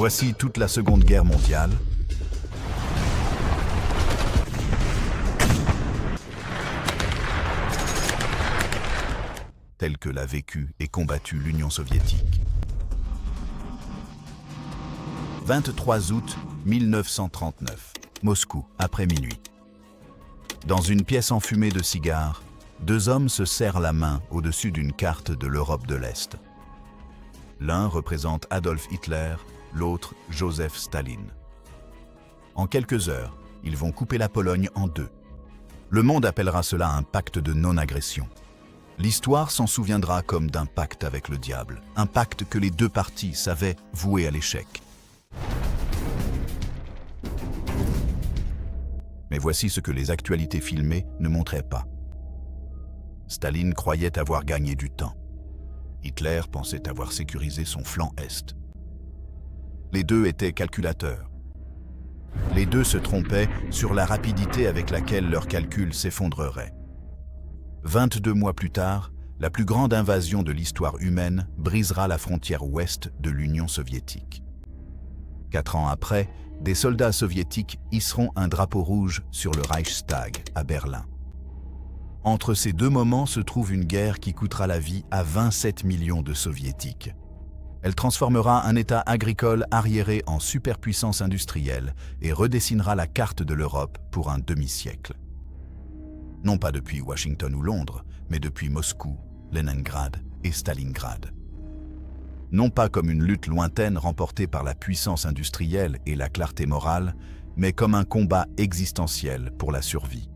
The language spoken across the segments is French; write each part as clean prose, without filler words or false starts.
Voici toute la Seconde Guerre mondiale. Telle que l'a vécue et combattue l'Union soviétique. 23 août 1939, Moscou, après minuit. Dans une pièce enfumée de cigares, deux hommes se serrent la main au-dessus d'une carte de l'Europe de l'Est. L'un représente Adolf Hitler, l'autre Joseph Staline. En quelques heures, ils vont couper la Pologne en deux. Le monde appellera cela un pacte de non-agression. L'histoire s'en souviendra comme d'un pacte avec le diable, un pacte que les deux parties savaient voué à l'échec. Mais voici ce que les actualités filmées ne montraient pas. Staline croyait avoir gagné du temps. Hitler pensait avoir sécurisé son flanc Est. Les deux étaient calculateurs. Les deux se trompaient sur la rapidité avec laquelle leurs calculs s'effondreraient. 22 mois plus tard, la plus grande invasion de l'histoire humaine brisera la frontière ouest de l'Union soviétique. 4 ans après, des soldats soviétiques hisseront un drapeau rouge sur le Reichstag à Berlin. Entre ces deux moments se trouve une guerre qui coûtera la vie à 27 millions de soviétiques. Elle transformera un État agricole arriéré en superpuissance industrielle et redessinera la carte de l'Europe pour un demi-siècle. Non pas depuis Washington ou Londres, mais depuis Moscou, Leningrad et Stalingrad. Non pas comme une lutte lointaine remportée par la puissance industrielle et la clarté morale, mais comme un combat existentiel pour la survie,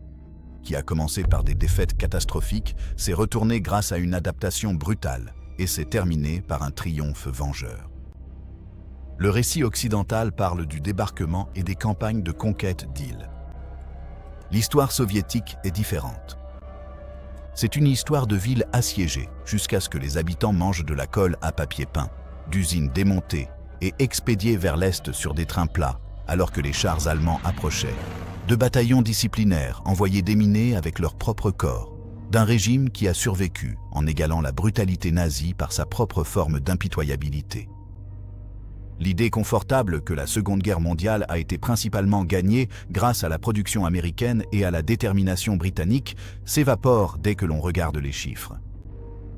qui a commencé par des défaites catastrophiques, s'est retourné grâce à une adaptation brutale et s'est terminé par un triomphe vengeur. Le récit occidental parle du débarquement et des campagnes de conquête d'îles. L'histoire soviétique est différente. C'est une histoire de villes assiégées jusqu'à ce que les habitants mangent de la colle à papier peint, d'usines démontées et expédiées vers l'Est sur des trains plats alors que les chars allemands approchaient, de bataillons disciplinaires envoyés déminer avec leur propre corps, d'un régime qui a survécu en égalant la brutalité nazie par sa propre forme d'impitoyabilité. L'idée confortable que la Seconde Guerre mondiale a été principalement gagnée grâce à la production américaine et à la détermination britannique s'évapore dès que l'on regarde les chiffres.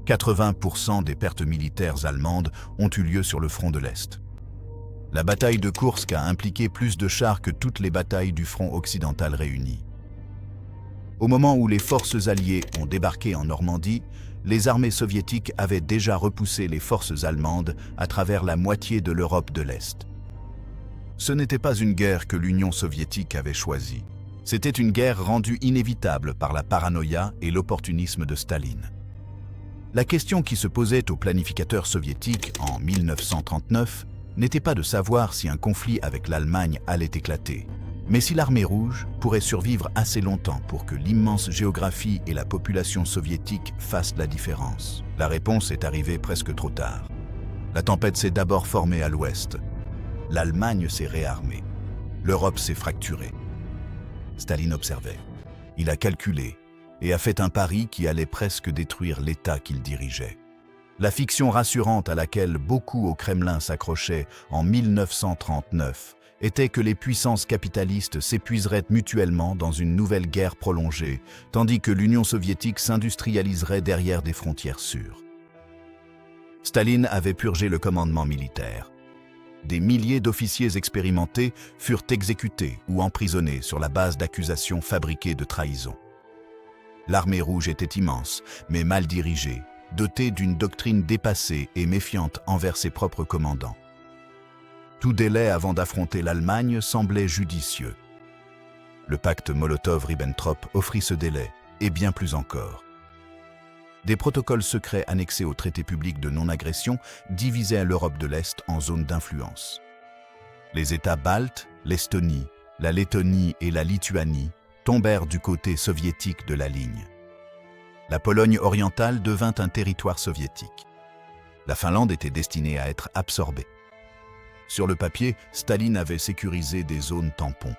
80% des pertes militaires allemandes ont eu lieu sur le front de l'Est. La bataille de Koursk a impliqué plus de chars que toutes les batailles du front occidental réunies. Au moment où les forces alliées ont débarqué en Normandie, les armées soviétiques avaient déjà repoussé les forces allemandes à travers la moitié de l'Europe de l'Est. Ce n'était pas une guerre que l'Union soviétique avait choisie. C'était une guerre rendue inévitable par la paranoïa et l'opportunisme de Staline. La question qui se posait aux planificateurs soviétiques en 1939 n'était pas de savoir si un conflit avec l'Allemagne allait éclater, mais si l'armée rouge pourrait survivre assez longtemps pour que l'immense géographie et la population soviétique fassent la différence. La réponse est arrivée presque trop tard. La tempête s'est d'abord formée à l'ouest. L'Allemagne s'est réarmée. L'Europe s'est fracturée. Staline observait. Il a calculé et a fait un pari qui allait presque détruire l'État qu'il dirigeait. La fiction rassurante à laquelle beaucoup au Kremlin s'accrochaient en 1939 était que les puissances capitalistes s'épuiseraient mutuellement dans une nouvelle guerre prolongée, tandis que l'Union soviétique s'industrialiserait derrière des frontières sûres. Staline avait purgé le commandement militaire. Des milliers d'officiers expérimentés furent exécutés ou emprisonnés sur la base d'accusations fabriquées de trahison. L'armée rouge était immense, mais mal dirigée, dotée d'une doctrine dépassée et méfiante envers ses propres commandants. Tout délai avant d'affronter l'Allemagne semblait judicieux. Le pacte Molotov-Ribbentrop offrit ce délai, et bien plus encore. Des protocoles secrets annexés au traité public de non-agression divisaient l'Europe de l'Est en zones d'influence. Les États baltes, l'Estonie, la Lettonie et la Lituanie tombèrent du côté soviétique de la ligne. La Pologne orientale devint un territoire soviétique. La Finlande était destinée à être absorbée. Sur le papier, Staline avait sécurisé des zones tampons.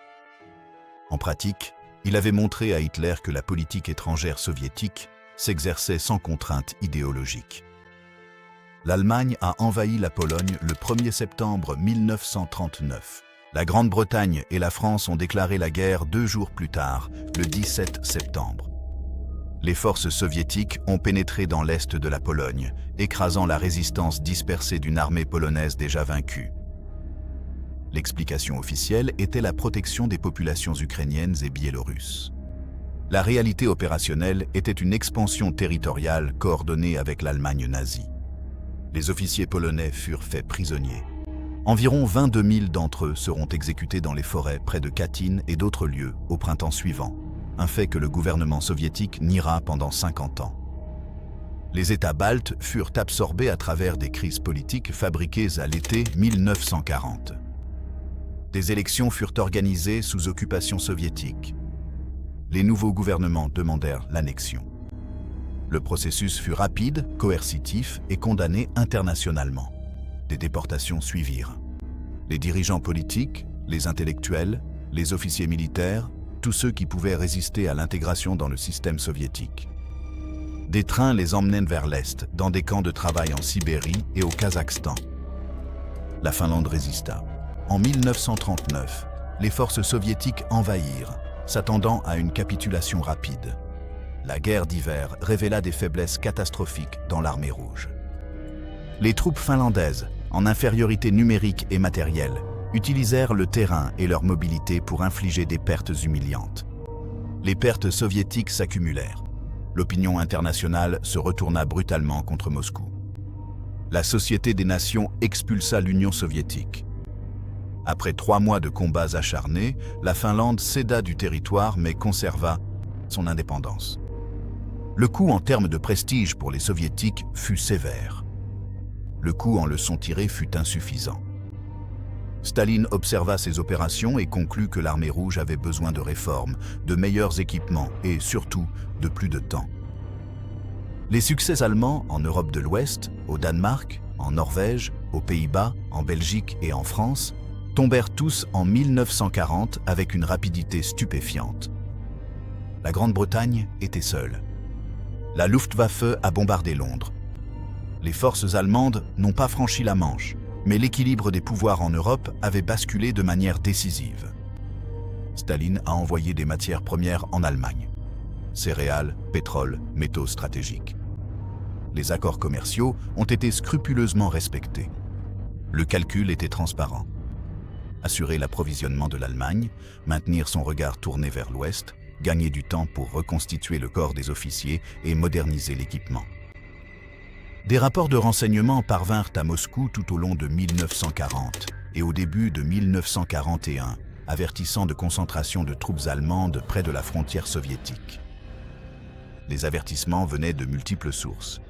En pratique, il avait montré à Hitler que la politique étrangère soviétique s'exerçait sans contrainte idéologique. L'Allemagne a envahi la Pologne le 1er septembre 1939. La Grande-Bretagne et la France ont déclaré la guerre 2 jours plus tard, le 17 septembre. Les forces soviétiques ont pénétré dans l'est de la Pologne, écrasant la résistance dispersée d'une armée polonaise déjà vaincue. L'explication officielle était la protection des populations ukrainiennes et biélorusses. La réalité opérationnelle était une expansion territoriale coordonnée avec l'Allemagne nazie. Les officiers polonais furent faits prisonniers. Environ 22 000 d'entre eux seront exécutés dans les forêts près de Katyn et d'autres lieux au printemps suivant, un fait que le gouvernement soviétique niera pendant 50 ans. Les États baltes furent absorbés à travers des crises politiques fabriquées à l'été 1940. Des élections furent organisées sous occupation soviétique. Les nouveaux gouvernements demandèrent l'annexion. Le processus fut rapide, coercitif et condamné internationalement. Des déportations suivirent. Les dirigeants politiques, les intellectuels, les officiers militaires, tous ceux qui pouvaient résister à l'intégration dans le système soviétique. Des trains les emmenaient vers l'Est, dans des camps de travail en Sibérie et au Kazakhstan. La Finlande résista. En 1939, les forces soviétiques envahirent, s'attendant à une capitulation rapide. La guerre d'hiver révéla des faiblesses catastrophiques dans l'armée rouge. Les troupes finlandaises, en infériorité numérique et matérielle, utilisèrent le terrain et leur mobilité pour infliger des pertes humiliantes. Les pertes soviétiques s'accumulèrent. L'opinion internationale se retourna brutalement contre Moscou. La Société des Nations expulsa l'Union soviétique. Après 3 mois de combats acharnés, la Finlande céda du territoire mais conserva son indépendance. Le coup en termes de prestige pour les soviétiques fut sévère. Le coup en leçons tirées fut insuffisant. Staline observa ces opérations et conclut que l'armée rouge avait besoin de réformes, de meilleurs équipements et surtout de plus de temps. Les succès allemands en Europe de l'Ouest, au Danemark, en Norvège, aux Pays-Bas, en Belgique et en France tombèrent tous en 1940 avec une rapidité stupéfiante. La Grande-Bretagne était seule. La Luftwaffe a bombardé Londres. Les forces allemandes n'ont pas franchi la Manche, mais l'équilibre des pouvoirs en Europe avait basculé de manière décisive. Staline a envoyé des matières premières en Allemagne. Céréales, pétrole, métaux stratégiques. Les accords commerciaux ont été scrupuleusement respectés. Le calcul était transparent. Assurer l'approvisionnement de l'Allemagne, maintenir son regard tourné vers l'Ouest, gagner du temps pour reconstituer le corps des officiers et moderniser l'équipement. Des rapports de renseignement parvinrent à Moscou tout au long de 1940 et au début de 1941, avertissant de concentration de troupes allemandes près de la frontière soviétique. Les avertissements venaient de multiples sources.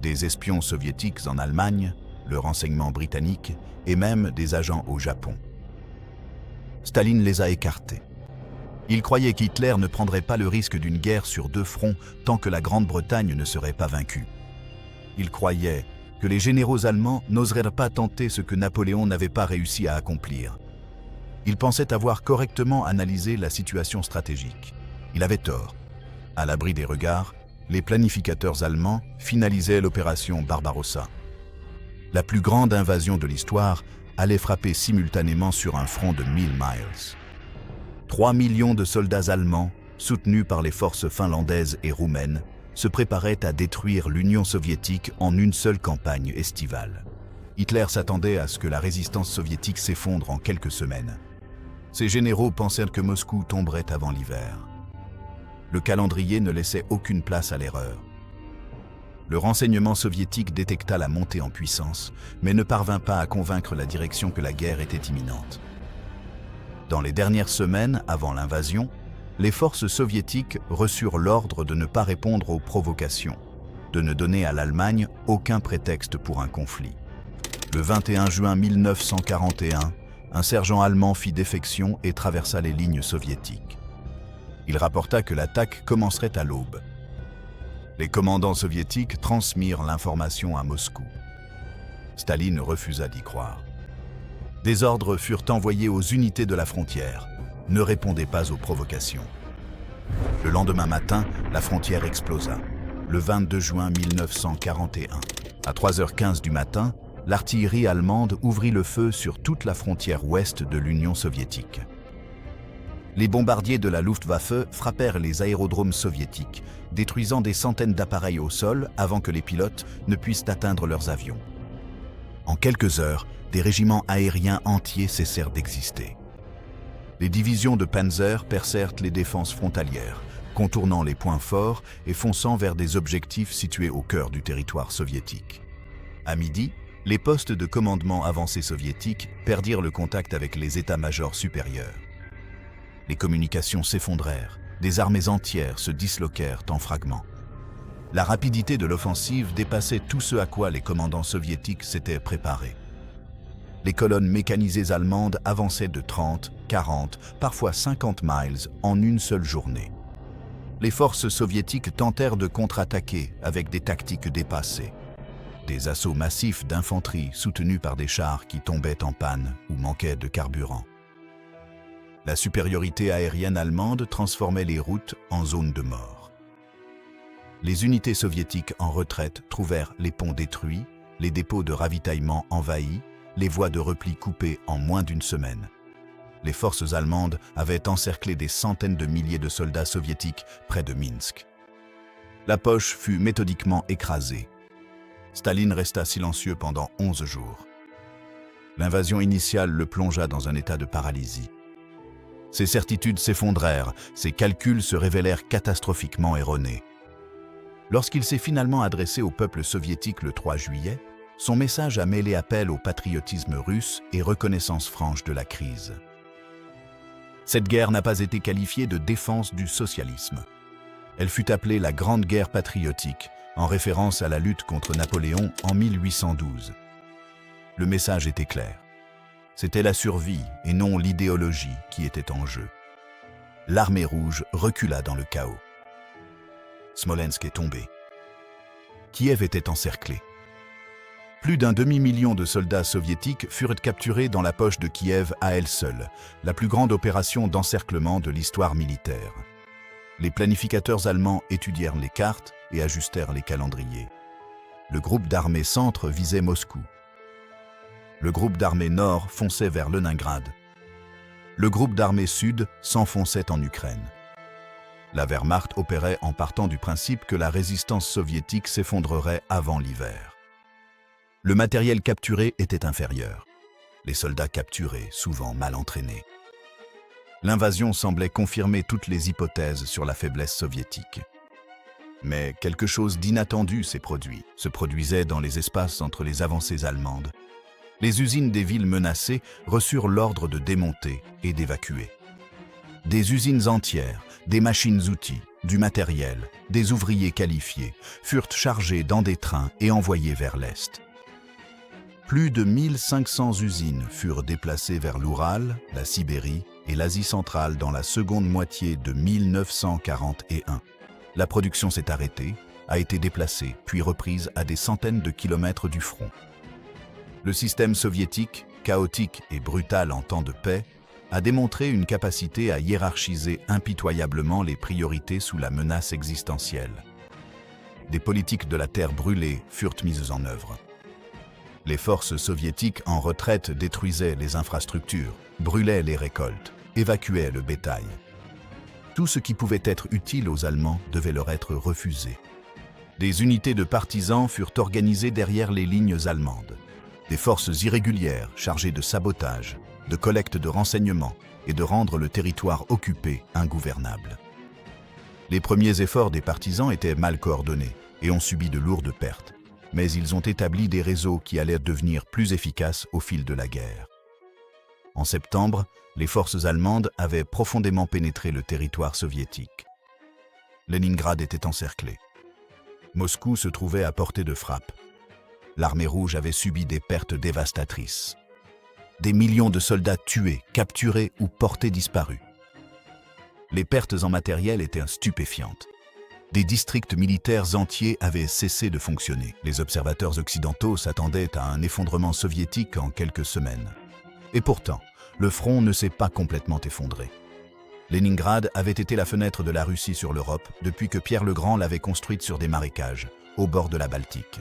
Des espions soviétiques en Allemagne, le renseignement britannique et même des agents au Japon. Staline les a écartés. Il croyait qu'Hitler ne prendrait pas le risque d'une guerre sur 2 fronts tant que la Grande-Bretagne ne serait pas vaincue. Il croyait que les généraux allemands n'oseraient pas tenter ce que Napoléon n'avait pas réussi à accomplir. Il pensait avoir correctement analysé la situation stratégique. Il avait tort. À l'abri des regards, les planificateurs allemands finalisaient l'opération Barbarossa. La plus grande invasion de l'histoire allait frapper simultanément sur un front de 1000 miles. 3 millions de soldats allemands, soutenus par les forces finlandaises et roumaines, se préparaient à détruire l'Union soviétique en une seule campagne estivale. Hitler s'attendait à ce que la résistance soviétique s'effondre en quelques semaines. Ses généraux pensèrent que Moscou tomberait avant l'hiver. Le calendrier ne laissait aucune place à l'erreur. Le renseignement soviétique détecta la montée en puissance, mais ne parvint pas à convaincre la direction que la guerre était imminente. Dans les dernières semaines avant l'invasion, les forces soviétiques reçurent l'ordre de ne pas répondre aux provocations, de ne donner à l'Allemagne aucun prétexte pour un conflit. Le 21 juin 1941, un sergent allemand fit défection et traversa les lignes soviétiques. Il rapporta que l'attaque commencerait à l'aube. Les commandants soviétiques transmirent l'information à Moscou. Staline refusa d'y croire. Des ordres furent envoyés aux unités de la frontière. Ne répondez pas aux provocations. Le lendemain matin, la frontière explosa, le 22 juin 1941. À 3h15 du matin, l'artillerie allemande ouvrit le feu sur toute la frontière ouest de l'Union soviétique. Les bombardiers de la Luftwaffe frappèrent les aérodromes soviétiques, détruisant des centaines d'appareils au sol avant que les pilotes ne puissent atteindre leurs avions. En quelques heures, des régiments aériens entiers cessèrent d'exister. Les divisions de Panzer percèrent les défenses frontalières, contournant les points forts et fonçant vers des objectifs situés au cœur du territoire soviétique. À midi, les postes de commandement avancés soviétiques perdirent le contact avec les états-majors supérieurs. Les communications s'effondrèrent, des armées entières se disloquèrent en fragments. La rapidité de l'offensive dépassait tout ce à quoi les commandants soviétiques s'étaient préparés. Les colonnes mécanisées allemandes avançaient de 30, 40, parfois 50 miles en une seule journée. Les forces soviétiques tentèrent de contre-attaquer avec des tactiques dépassées. Des assauts massifs d'infanterie soutenus par des chars qui tombaient en panne ou manquaient de carburant. La supériorité aérienne allemande transformait les routes en zones de mort. Les unités soviétiques en retraite trouvèrent les ponts détruits, les dépôts de ravitaillement envahis, les voies de repli coupées en moins d'une semaine. Les forces allemandes avaient encerclé des centaines de milliers de soldats soviétiques près de Minsk. La poche fut méthodiquement écrasée. Staline resta silencieux pendant 11 jours. L'invasion initiale le plongea dans un état de paralysie. Ses certitudes s'effondrèrent, ses calculs se révélèrent catastrophiquement erronés. Lorsqu'il s'est finalement adressé au peuple soviétique le 3 juillet, son message a mêlé appel au patriotisme russe et reconnaissance franche de la crise. Cette guerre n'a pas été qualifiée de défense du socialisme. Elle fut appelée la Grande Guerre patriotique, en référence à la lutte contre Napoléon en 1812. Le message était clair. C'était la survie et non l'idéologie qui était en jeu. L'armée rouge recula dans le chaos. Smolensk est tombé. Kiev était encerclé. Plus d'un demi-million de soldats soviétiques furent capturés dans la poche de Kiev à elle seule, la plus grande opération d'encerclement de l'histoire militaire. Les planificateurs allemands étudièrent les cartes et ajustèrent les calendriers. Le groupe d'armée centre visait Moscou. Le groupe d'armée nord fonçait vers Leningrad. Le groupe d'armée sud s'enfonçait en Ukraine. La Wehrmacht opérait en partant du principe que la résistance soviétique s'effondrerait avant l'hiver. Le matériel capturé était inférieur. Les soldats capturés, souvent mal entraînés. L'invasion semblait confirmer toutes les hypothèses sur la faiblesse soviétique. Mais quelque chose d'inattendu se produisait dans les espaces entre les avancées allemandes. Les usines des villes menacées reçurent l'ordre de démonter et d'évacuer. Des usines entières, des machines-outils, du matériel, des ouvriers qualifiés furent chargés dans des trains et envoyés vers l'Est. Plus de 1500 usines furent déplacées vers l'Oural, la Sibérie et l'Asie centrale dans la seconde moitié de 1941. La production s'est arrêtée, a été déplacée, puis reprise à des centaines de kilomètres du front. Le système soviétique, chaotique et brutal en temps de paix, a démontré une capacité à hiérarchiser impitoyablement les priorités sous la menace existentielle. Des politiques de la terre brûlée furent mises en œuvre. Les forces soviétiques en retraite détruisaient les infrastructures, brûlaient les récoltes, évacuaient le bétail. Tout ce qui pouvait être utile aux Allemands devait leur être refusé. Des unités de partisans furent organisées derrière les lignes allemandes. Des forces irrégulières chargées de sabotage, de collecte de renseignements et de rendre le territoire occupé ingouvernable. Les premiers efforts des partisans étaient mal coordonnés et ont subi de lourdes pertes, mais ils ont établi des réseaux qui allaient devenir plus efficaces au fil de la guerre. En septembre, les forces allemandes avaient profondément pénétré le territoire soviétique. Leningrad était encerclé. Moscou se trouvait à portée de frappe. L'armée rouge avait subi des pertes dévastatrices. Des millions de soldats tués, capturés ou portés disparus. Les pertes en matériel étaient stupéfiantes. Des districts militaires entiers avaient cessé de fonctionner. Les observateurs occidentaux s'attendaient à un effondrement soviétique en quelques semaines. Et pourtant, le front ne s'est pas complètement effondré. Leningrad avait été la fenêtre de la Russie sur l'Europe depuis que Pierre le Grand l'avait construite sur des marécages, au bord de la Baltique.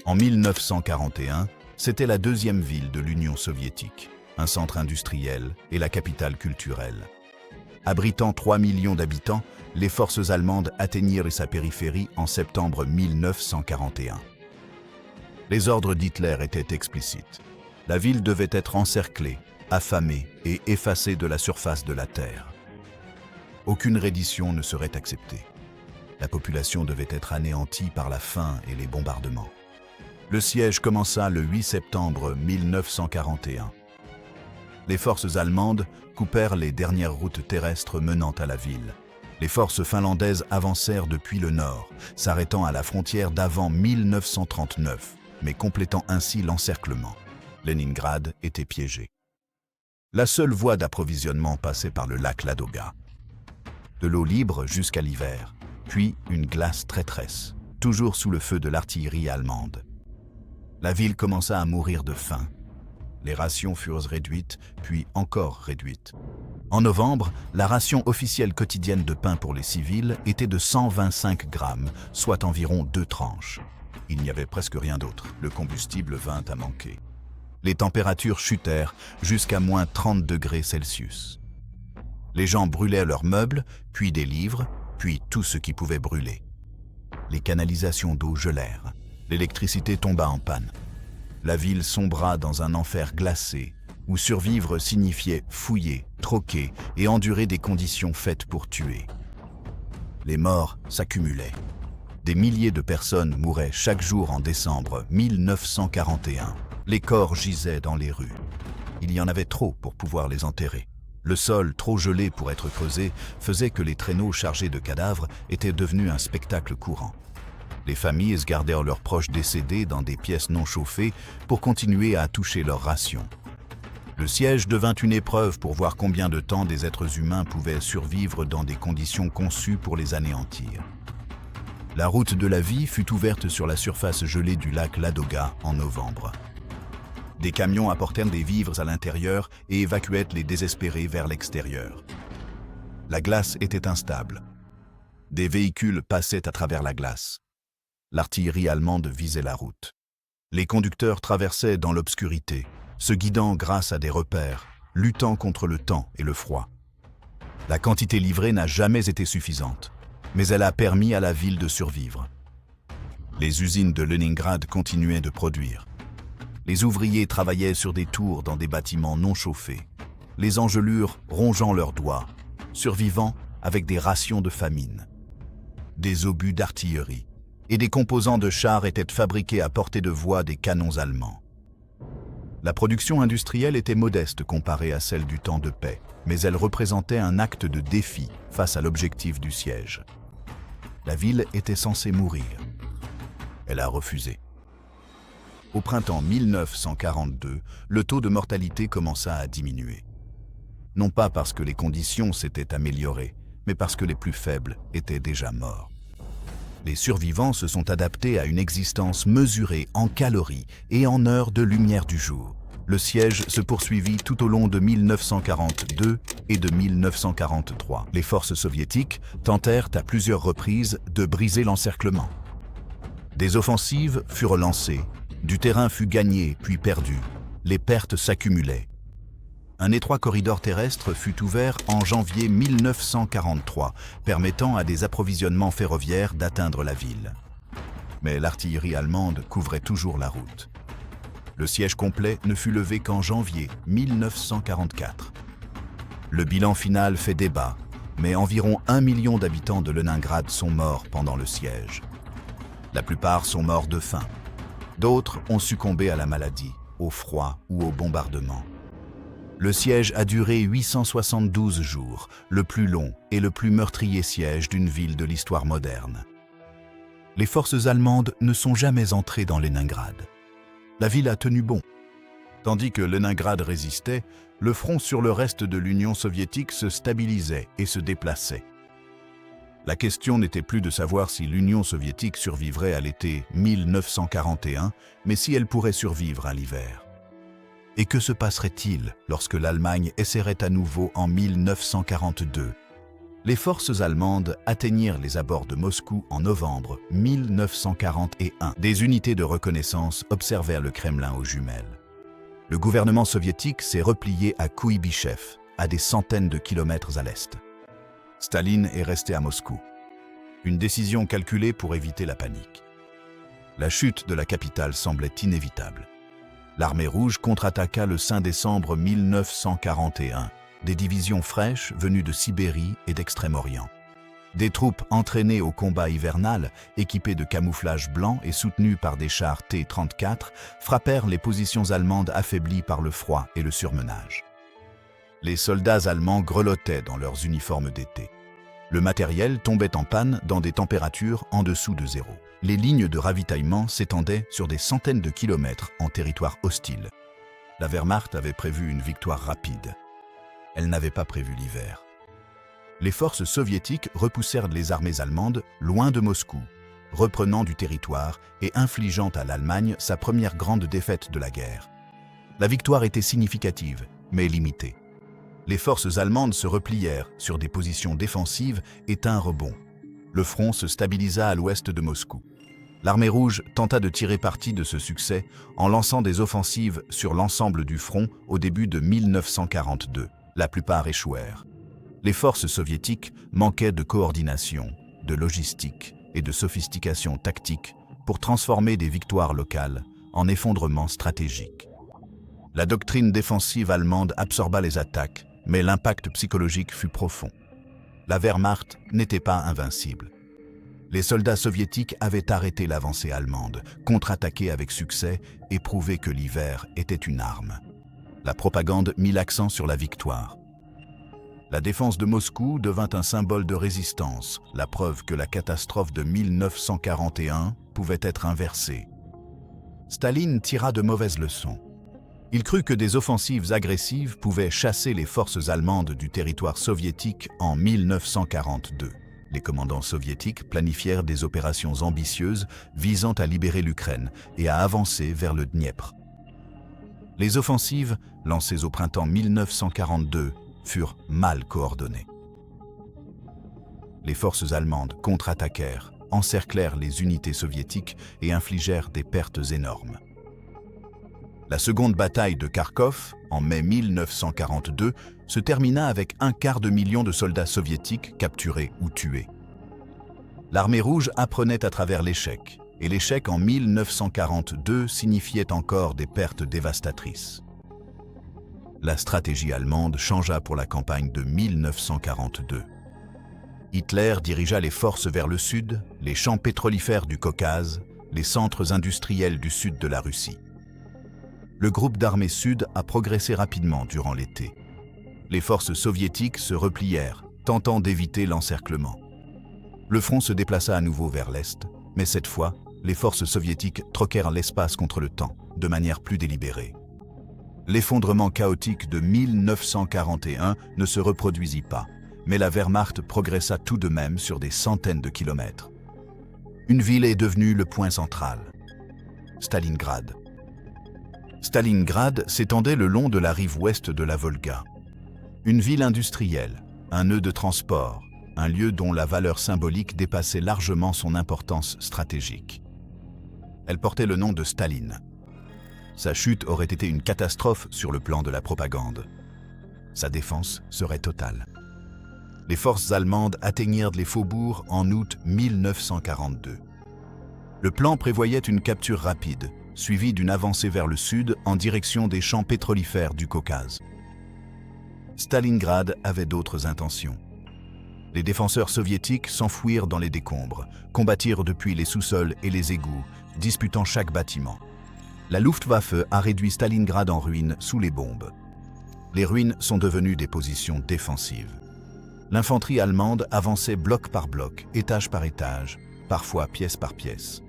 En 1941, c'était la deuxième ville de l'Union soviétique, un centre industriel et la capitale culturelle. Abritant 3 millions d'habitants, les forces allemandes atteignirent sa périphérie en septembre 1941. Les ordres d'Hitler étaient explicites. La ville devait être encerclée, affamée et effacée de la surface de la terre. Aucune reddition ne serait acceptée. La population devait être anéantie par la faim et les bombardements. Le siège commença le 8 septembre 1941. Les forces allemandes coupèrent les dernières routes terrestres menant à la ville. Les forces finlandaises avancèrent depuis le nord, s'arrêtant à la frontière d'avant 1939, mais complétant ainsi l'encerclement. Leningrad était piégé. La seule voie d'approvisionnement passait par le lac Ladoga. De l'eau libre jusqu'à l'hiver, puis une glace traîtresse, toujours sous le feu de l'artillerie allemande. La ville commença à mourir de faim. Les rations furent réduites, puis encore réduites. En novembre, la ration officielle quotidienne de pain pour les civils était de 125 grammes, soit environ 2 tranches. Il n'y avait presque rien d'autre. Le combustible vint à manquer. Les températures chutèrent jusqu'à moins 30 degrés Celsius. Les gens brûlaient leurs meubles, puis des livres, puis tout ce qui pouvait brûler. Les canalisations d'eau gelèrent. L'électricité tomba en panne. La ville sombra dans un enfer glacé, où survivre signifiait fouiller, troquer et endurer des conditions faites pour tuer. Les morts s'accumulaient. Des milliers de personnes mouraient chaque jour en décembre 1941. Les corps gisaient dans les rues. Il y en avait trop pour pouvoir les enterrer. Le sol, trop gelé pour être creusé, faisait que les traîneaux chargés de cadavres étaient devenus un spectacle courant. Les familles gardèrent leurs proches décédés dans des pièces non chauffées pour continuer à toucher leurs rations. Le siège devint une épreuve pour voir combien de temps des êtres humains pouvaient survivre dans des conditions conçues pour les anéantir. La route de la vie fut ouverte sur la surface gelée du lac Ladoga en novembre. Des camions apportèrent des vivres à l'intérieur et évacuaient les désespérés vers l'extérieur. La glace était instable. Des véhicules passaient à travers la glace. L'artillerie allemande visait la route. Les conducteurs traversaient dans l'obscurité, se guidant grâce à des repères, luttant contre le temps et le froid. La quantité livrée n'a jamais été suffisante, mais elle a permis à la ville de survivre. Les usines de Leningrad continuaient de produire. Les ouvriers travaillaient sur des tours dans des bâtiments non chauffés, les engelures rongeant leurs doigts, survivant avec des rations de famine. Des obus d'artillerie et des composants de chars étaient fabriqués à portée de voix des canons allemands. La production industrielle était modeste comparée à celle du temps de paix, mais elle représentait un acte de défi face à l'objectif du siège. La ville était censée mourir. Elle a refusé. Au printemps 1942, le taux de mortalité commença à diminuer. Non pas parce que les conditions s'étaient améliorées, mais parce que les plus faibles étaient déjà morts. Les survivants se sont adaptés à une existence mesurée en calories et en heures de lumière du jour. Le siège se poursuivit tout au long de 1942 et de 1943. Les forces soviétiques tentèrent à plusieurs reprises de briser l'encerclement. Des offensives furent lancées, du terrain fut gagné puis perdu, les pertes s'accumulaient. Un étroit corridor terrestre fut ouvert en janvier 1943, permettant à des approvisionnements ferroviaires d'atteindre la ville. Mais l'artillerie allemande couvrait toujours la route. Le siège complet ne fut levé qu'en janvier 1944. Le bilan final fait débat, mais environ 1 million d'habitants de Leningrad sont morts pendant le siège. La plupart sont morts de faim. D'autres ont succombé à la maladie, au froid ou au bombardement. Le siège a duré 872 jours, le plus long et le plus meurtrier siège d'une ville de l'histoire moderne. Les forces allemandes ne sont jamais entrées dans Leningrad. La ville a tenu bon. Tandis que Leningrad résistait, le front sur le reste de l'Union soviétique se stabilisait et se déplaçait. La question n'était plus de savoir si l'Union soviétique survivrait à l'été 1941, mais si elle pourrait survivre à l'hiver. Et que se passerait-il lorsque l'Allemagne essaierait à nouveau en 1942? Les forces allemandes atteignirent les abords de Moscou en novembre 1941. Des unités de reconnaissance observèrent le Kremlin aux jumelles. Le gouvernement soviétique s'est replié à Kouïbychev, à des centaines de kilomètres à l'est. Staline est resté à Moscou. Une décision calculée pour éviter la panique. La chute de la capitale semblait inévitable. L'armée rouge contre-attaqua le 5 décembre 1941, des divisions fraîches venues de Sibérie et d'Extrême-Orient. Des troupes entraînées au combat hivernal, équipées de camouflage blanc et soutenues par des chars T-34, frappèrent les positions allemandes affaiblies par le froid et le surmenage. Les soldats allemands grelottaient dans leurs uniformes d'été. Le matériel tombait en panne dans des températures en dessous de zéro. Les lignes de ravitaillement s'étendaient sur des centaines de kilomètres en territoire hostile. La Wehrmacht avait prévu une victoire rapide. Elle n'avait pas prévu l'hiver. Les forces soviétiques repoussèrent les armées allemandes loin de Moscou, reprenant du territoire et infligeant à l'Allemagne sa première grande défaite de la guerre. La victoire était significative, mais limitée. Les forces allemandes se replièrent sur des positions défensives et tinrent bon. Le front se stabilisa à l'ouest de Moscou. L'armée rouge tenta de tirer parti de ce succès en lançant des offensives sur l'ensemble du front au début de 1942. La plupart échouèrent. Les forces soviétiques manquaient de coordination, de logistique et de sophistication tactique pour transformer des victoires locales en effondrements stratégiques. La doctrine défensive allemande absorba les attaques, mais l'impact psychologique fut profond. La Wehrmacht n'était pas invincible. Les soldats soviétiques avaient arrêté l'avancée allemande, contre-attaqué avec succès et prouvé que l'hiver était une arme. La propagande mit l'accent sur la victoire. La défense de Moscou devint un symbole de résistance, la preuve que la catastrophe de 1941 pouvait être inversée. Staline tira de mauvaises leçons. Il crut que des offensives agressives pouvaient chasser les forces allemandes du territoire soviétique en 1942. Les commandants soviétiques planifièrent des opérations ambitieuses visant à libérer l'Ukraine et à avancer vers le Dniepr. Les offensives, lancées au printemps 1942, furent mal coordonnées. Les forces allemandes contre-attaquèrent, encerclèrent les unités soviétiques et infligèrent des pertes énormes. La seconde bataille de Kharkov, en mai 1942, se termina avec 1/4 million de soldats soviétiques capturés ou tués. L'armée rouge apprenait à travers l'échec, et l'échec en 1942 signifiait encore des pertes dévastatrices. La stratégie allemande changea pour la campagne de 1942. Hitler dirigea les forces vers le sud, les champs pétrolifères du Caucase, les centres industriels du sud de la Russie. Le groupe d'armées sud a progressé rapidement durant l'été. Les forces soviétiques se replièrent, tentant d'éviter l'encerclement. Le front se déplaça à nouveau vers l'est, mais cette fois, les forces soviétiques troquèrent l'espace contre le temps, de manière plus délibérée. L'effondrement chaotique de 1941 ne se reproduisit pas, mais la Wehrmacht progressa tout de même sur des centaines de kilomètres. Une ville est devenue le point central. Stalingrad. Stalingrad s'étendait le long de la rive ouest de la Volga. Une ville industrielle, un nœud de transport, un lieu dont la valeur symbolique dépassait largement son importance stratégique. Elle portait le nom de Staline. Sa chute aurait été une catastrophe sur le plan de la propagande. Sa défense serait totale. Les forces allemandes atteignirent les faubourgs en août 1942. Le plan prévoyait une capture rapide, suivie d'une avancée vers le sud en direction des champs pétrolifères du Caucase. Stalingrad avait d'autres intentions. Les défenseurs soviétiques s'enfouirent dans les décombres, combattirent depuis les sous-sols et les égouts, disputant chaque bâtiment. La Luftwaffe a réduit Stalingrad en ruines sous les bombes. Les ruines sont devenues des positions défensives. L'infanterie allemande avançait bloc par bloc, étage par étage, parfois pièce par pièce.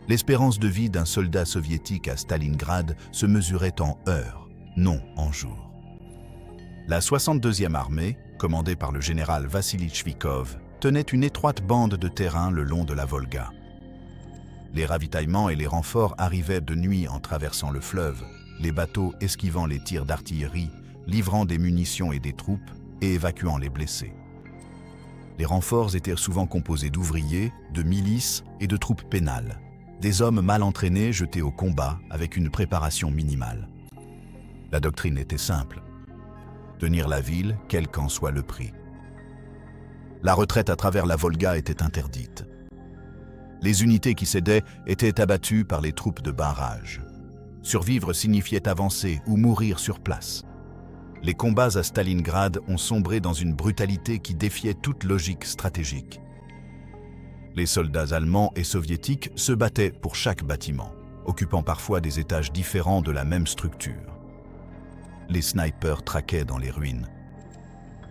L'espérance de vie d'un soldat soviétique à Stalingrad se mesurait en heures, non en jours. La 62e armée, commandée par le général Vassili Chvikov, tenait une étroite bande de terrain le long de la Volga. Les ravitaillements et les renforts arrivaient de nuit en traversant le fleuve, les bateaux esquivant les tirs d'artillerie, livrant des munitions et des troupes et évacuant les blessés. Les renforts étaient souvent composés d'ouvriers, de milices et de troupes pénales. Des hommes mal entraînés jetés au combat avec une préparation minimale. La doctrine était simple. Tenir la ville, quel qu'en soit le prix. La retraite à travers la Volga était interdite. Les unités qui cédaient étaient abattues par les troupes de barrage. Survivre signifiait avancer ou mourir sur place. Les combats à Stalingrad ont sombré dans une brutalité qui défiait toute logique stratégique. Les soldats allemands et soviétiques se battaient pour chaque bâtiment, occupant parfois des étages différents de la même structure. Les snipers traquaient dans les ruines.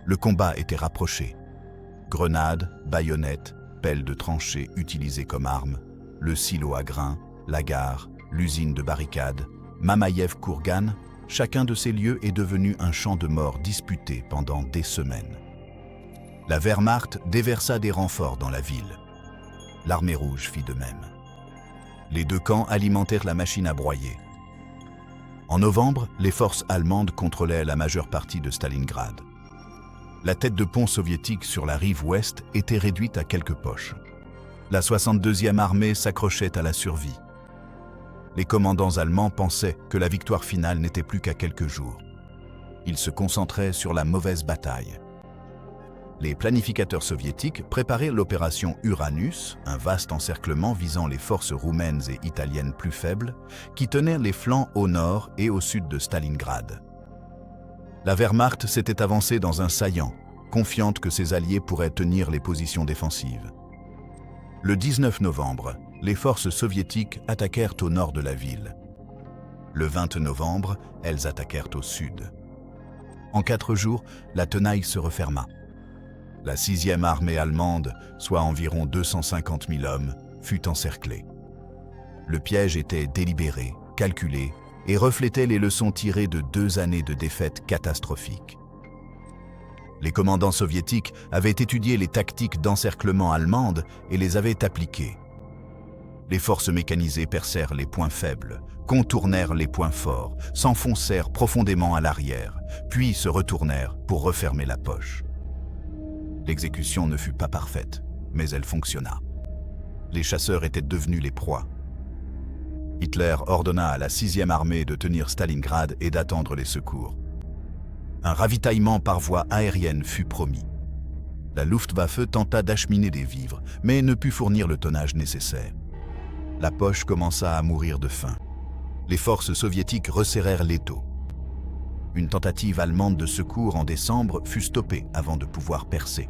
Le combat était rapproché. Grenades, baïonnettes, pelles de tranchées utilisées comme armes, le silo à grains, la gare, l'usine de barricades, Mamaïev-Kourgan, chacun de ces lieux est devenu un champ de mort disputé pendant des semaines. La Wehrmacht déversa des renforts dans la ville. L'armée rouge fit de même. Les deux camps alimentèrent la machine à broyer. En novembre, les forces allemandes contrôlaient la majeure partie de Stalingrad. La tête de pont soviétique sur la rive ouest était réduite à quelques poches. La 62e armée s'accrochait à la survie. Les commandants allemands pensaient que la victoire finale n'était plus qu'à quelques jours. Ils se concentraient sur la mauvaise bataille. Les planificateurs soviétiques préparaient l'opération Uranus, un vaste encerclement visant les forces roumaines et italiennes plus faibles, qui tenaient les flancs au nord et au sud de Stalingrad. La Wehrmacht s'était avancée dans un saillant, confiante que ses alliés pourraient tenir les positions défensives. Le 19 novembre, les forces soviétiques attaquèrent au nord de la ville. Le 20 novembre, elles attaquèrent au sud. En 4 jours, la tenaille se referma. La 6e armée allemande, soit environ 250 000 hommes, fut encerclée. Le piège était délibéré, calculé, et reflétait les leçons tirées de 2 années de défaites catastrophiques. Les commandants soviétiques avaient étudié les tactiques d'encerclement allemandes et les avaient appliquées. Les forces mécanisées percèrent les points faibles, contournèrent les points forts, s'enfoncèrent profondément à l'arrière, puis se retournèrent pour refermer la poche. L'exécution ne fut pas parfaite, mais elle fonctionna. Les chasseurs étaient devenus les proies. Hitler ordonna à la 6e armée de tenir Stalingrad et d'attendre les secours. Un ravitaillement par voie aérienne fut promis. La Luftwaffe tenta d'acheminer des vivres, mais ne put fournir le tonnage nécessaire. La poche commença à mourir de faim. Les forces soviétiques resserrèrent l'étau. Une tentative allemande de secours en décembre fut stoppée avant de pouvoir percer.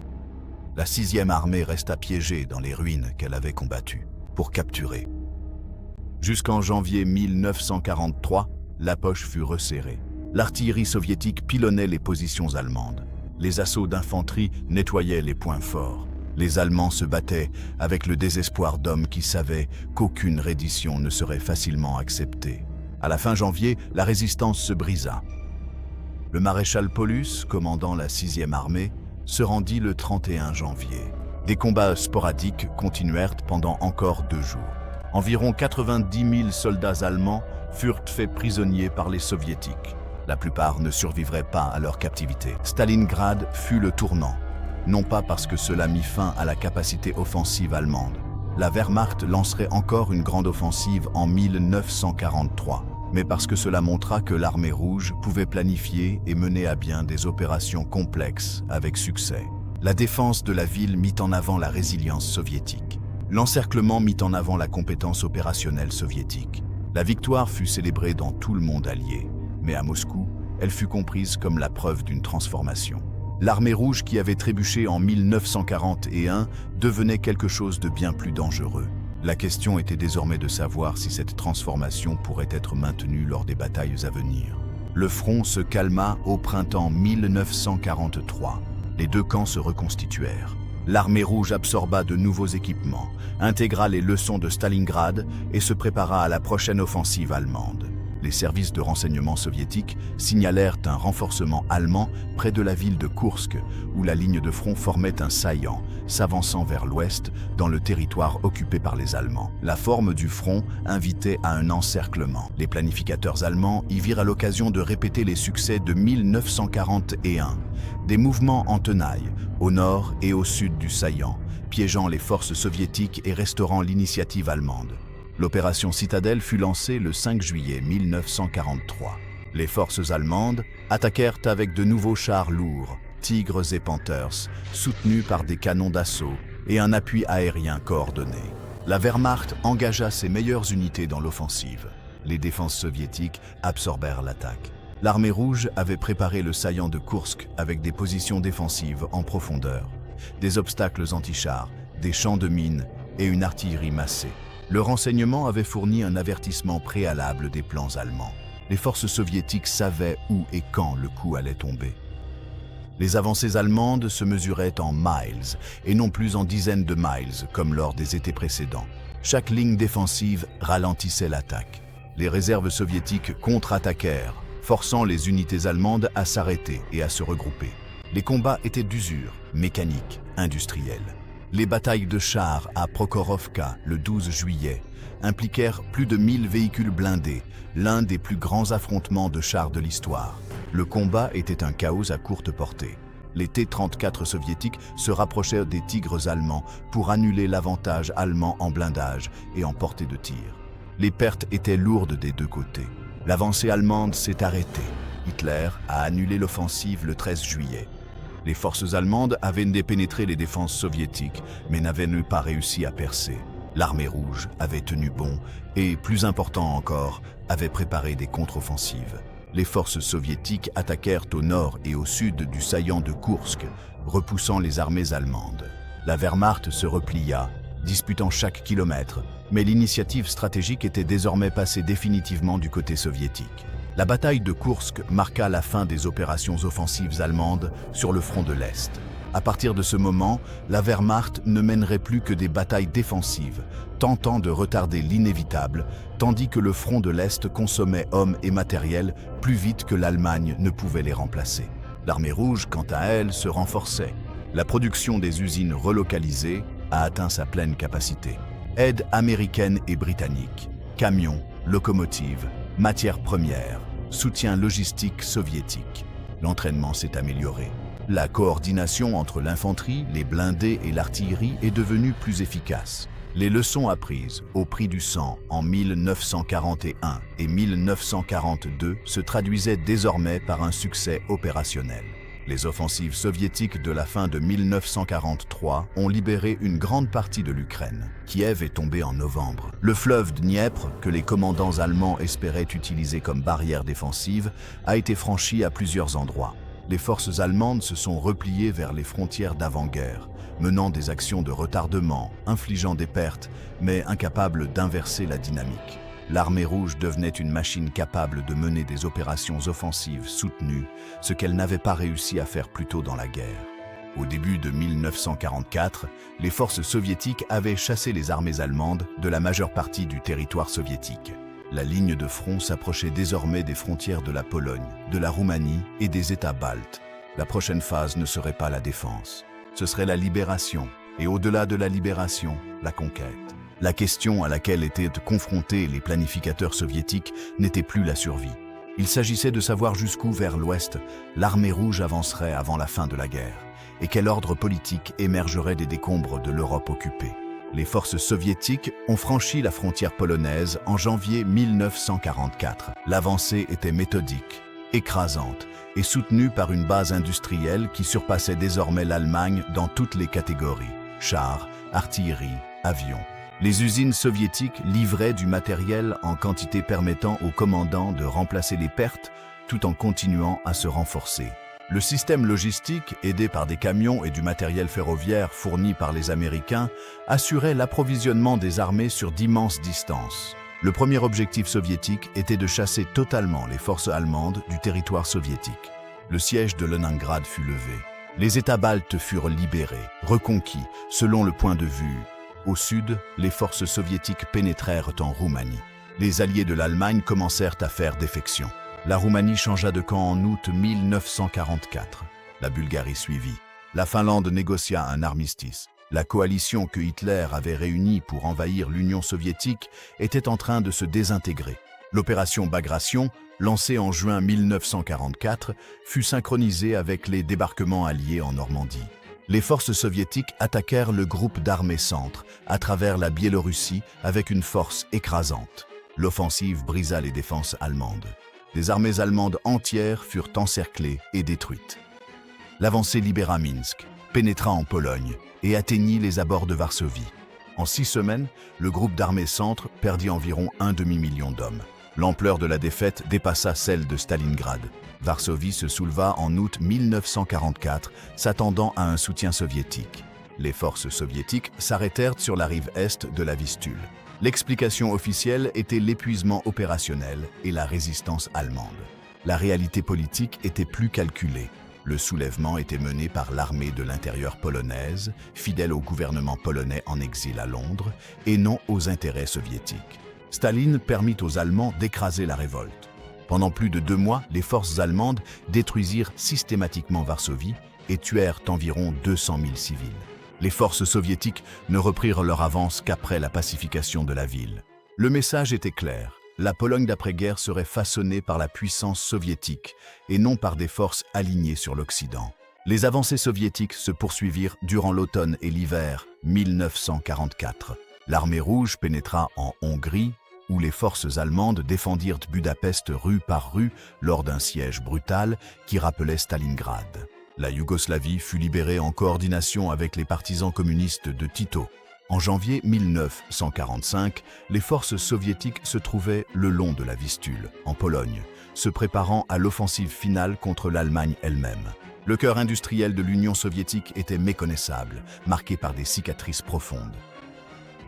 La 6e armée resta piégée dans les ruines qu'elle avait combattues, pour capturer. Jusqu'en janvier 1943, la poche fut resserrée. L'artillerie soviétique pilonnait les positions allemandes. Les assauts d'infanterie nettoyaient les points forts. Les Allemands se battaient avec le désespoir d'hommes qui savaient qu'aucune reddition ne serait facilement acceptée. À la fin janvier, la résistance se brisa. Le maréchal Paulus, commandant la 6e armée, se rendit le 31 janvier. Des combats sporadiques continuèrent pendant encore 2 jours. Environ 90 000 soldats allemands furent faits prisonniers par les soviétiques. La plupart ne survivraient pas à leur captivité. Stalingrad fut le tournant, non pas parce que cela mit fin à la capacité offensive allemande. La Wehrmacht lancerait encore une grande offensive en 1943, mais parce que cela montra que l'armée rouge pouvait planifier et mener à bien des opérations complexes avec succès. La défense de la ville mit en avant la résilience soviétique. L'encerclement mit en avant la compétence opérationnelle soviétique. La victoire fut célébrée dans tout le monde allié, mais à Moscou, elle fut comprise comme la preuve d'une transformation. L'armée rouge qui avait trébuché en 1941 devenait quelque chose de bien plus dangereux. La question était désormais de savoir si cette transformation pourrait être maintenue lors des batailles à venir. Le front se calma au printemps 1943. Les 2 camps se reconstituèrent. L'armée rouge absorba de nouveaux équipements, intégra les leçons de Stalingrad et se prépara à la prochaine offensive allemande. Les services de renseignement soviétiques signalèrent un renforcement allemand près de la ville de Koursk, où la ligne de front formait un saillant, s'avançant vers l'ouest dans le territoire occupé par les Allemands. La forme du front invitait à un encerclement. Les planificateurs allemands y virent à l'occasion de répéter les succès de 1941, des mouvements en tenaille, au nord et au sud du saillant, piégeant les forces soviétiques et restaurant l'initiative allemande. L'opération Citadelle fut lancée le 5 juillet 1943. Les forces allemandes attaquèrent avec de nouveaux chars lourds, Tigres et Panthers, soutenus par des canons d'assaut et un appui aérien coordonné. La Wehrmacht engagea ses meilleures unités dans l'offensive. Les défenses soviétiques absorbèrent l'attaque. L'Armée rouge avait préparé le saillant de Koursk avec des positions défensives en profondeur, des obstacles anti-chars, des champs de mines et une artillerie massée. Le renseignement avait fourni un avertissement préalable des plans allemands. Les forces soviétiques savaient où et quand le coup allait tomber. Les avancées allemandes se mesuraient en miles et non plus en dizaines de miles comme lors des étés précédents. Chaque ligne défensive ralentissait l'attaque. Les réserves soviétiques contre-attaquèrent, forçant les unités allemandes à s'arrêter et à se regrouper. Les combats étaient d'usure, mécanique, industrielle. Les batailles de chars à Prokhorovka le 12 juillet impliquèrent plus de 1000 véhicules blindés, l'un des plus grands affrontements de chars de l'histoire. Le combat était un chaos à courte portée. Les T-34 soviétiques se rapprochèrent des Tigres allemands pour annuler l'avantage allemand en blindage et en portée de tir. Les pertes étaient lourdes des deux côtés. L'avancée allemande s'est arrêtée. Hitler a annulé l'offensive le 13 juillet. Les forces allemandes avaient dépénétré les défenses soviétiques, mais n'avaient pas réussi à percer. L'Armée rouge avait tenu bon et, plus important encore, avait préparé des contre-offensives. Les forces soviétiques attaquèrent au nord et au sud du saillant de Koursk, repoussant les armées allemandes. La Wehrmacht se replia, disputant chaque kilomètre, mais l'initiative stratégique était désormais passée définitivement du côté soviétique. La bataille de Koursk marqua la fin des opérations offensives allemandes sur le front de l'Est. À partir de ce moment, la Wehrmacht ne mènerait plus que des batailles défensives, tentant de retarder l'inévitable, tandis que le front de l'Est consommait hommes et matériel plus vite que l'Allemagne ne pouvait les remplacer. L'Armée rouge, quant à elle, se renforçait. La production des usines relocalisées a atteint sa pleine capacité. Aide américaine et britannique, camions, locomotives, matières premières, soutien logistique soviétique. L'entraînement s'est amélioré. La coordination entre l'infanterie, les blindés et l'artillerie est devenue plus efficace. Les leçons apprises au prix du sang en 1941 et 1942 se traduisaient désormais par un succès opérationnel. Les offensives soviétiques de la fin de 1943 ont libéré une grande partie de l'Ukraine. Kiev est tombé en novembre. Le fleuve Dniepr, que les commandants allemands espéraient utiliser comme barrière défensive, a été franchi à plusieurs endroits. Les forces allemandes se sont repliées vers les frontières d'avant-guerre, menant des actions de retardement, infligeant des pertes, mais incapables d'inverser la dynamique. L'Armée rouge devenait une machine capable de mener des opérations offensives soutenues, ce qu'elle n'avait pas réussi à faire plus tôt dans la guerre. Au début de 1944, les forces soviétiques avaient chassé les armées allemandes de la majeure partie du territoire soviétique. La ligne de front s'approchait désormais des frontières de la Pologne, de la Roumanie et des États baltes. La prochaine phase ne serait pas la défense, ce serait la libération, et au-delà de la libération, la conquête. La question à laquelle étaient confrontés les planificateurs soviétiques n'était plus la survie. Il s'agissait de savoir jusqu'où vers l'ouest l'Armée rouge avancerait avant la fin de la guerre, et quel ordre politique émergerait des décombres de l'Europe occupée. Les forces soviétiques ont franchi la frontière polonaise en janvier 1944. L'avancée était méthodique, écrasante et soutenue par une base industrielle qui surpassait désormais l'Allemagne dans toutes les catégories: chars, artillerie, avions. Les usines soviétiques livraient du matériel en quantité permettant aux commandants de remplacer les pertes tout en continuant à se renforcer. Le système logistique, aidé par des camions et du matériel ferroviaire fourni par les Américains, assurait l'approvisionnement des armées sur d'immenses distances. Le premier objectif soviétique était de chasser totalement les forces allemandes du territoire soviétique. Le siège de Leningrad fut levé. Les États baltes furent libérés, reconquis, selon le point de vue. Au sud, les forces soviétiques pénétrèrent en Roumanie. Les alliés de l'Allemagne commencèrent à faire défection. La Roumanie changea de camp en août 1944. La Bulgarie suivit. La Finlande négocia un armistice. La coalition que Hitler avait réunie pour envahir l'Union soviétique était en train de se désintégrer. L'opération Bagration, lancée en juin 1944, fut synchronisée avec les débarquements alliés en Normandie. Les forces soviétiques attaquèrent le groupe d'armées centre à travers la Biélorussie avec une force écrasante. L'offensive brisa les défenses allemandes. Des armées allemandes entières furent encerclées et détruites. L'avancée libéra Minsk, pénétra en Pologne et atteignit les abords de Varsovie. En 6 semaines, le groupe d'armées centre perdit environ un demi-million d'hommes. L'ampleur de la défaite dépassa celle de Stalingrad. Varsovie se souleva en août 1944, s'attendant à un soutien soviétique. Les forces soviétiques s'arrêtèrent sur la rive est de la Vistule. L'explication officielle était l'épuisement opérationnel et la résistance allemande. La réalité politique était plus calculée. Le soulèvement était mené par l'armée de l'intérieur polonaise, fidèle au gouvernement polonais en exil à Londres, et non aux intérêts soviétiques. Staline permit aux Allemands d'écraser la révolte. Pendant plus de 2 mois, les forces allemandes détruisirent systématiquement Varsovie et tuèrent environ 200 000 civils. Les forces soviétiques ne reprirent leur avance qu'après la pacification de la ville. Le message était clair. La Pologne d'après-guerre serait façonnée par la puissance soviétique et non par des forces alignées sur l'Occident. Les avancées soviétiques se poursuivirent durant l'automne et l'hiver 1944. L'armée rouge pénétra en Hongrie, où les forces allemandes défendirent Budapest rue par rue lors d'un siège brutal qui rappelait Stalingrad. La Yougoslavie fut libérée en coordination avec les partisans communistes de Tito. En janvier 1945, les forces soviétiques se trouvaient le long de la Vistule, en Pologne, se préparant à l'offensive finale contre l'Allemagne elle-même. Le cœur industriel de l'Union soviétique était méconnaissable, marqué par des cicatrices profondes.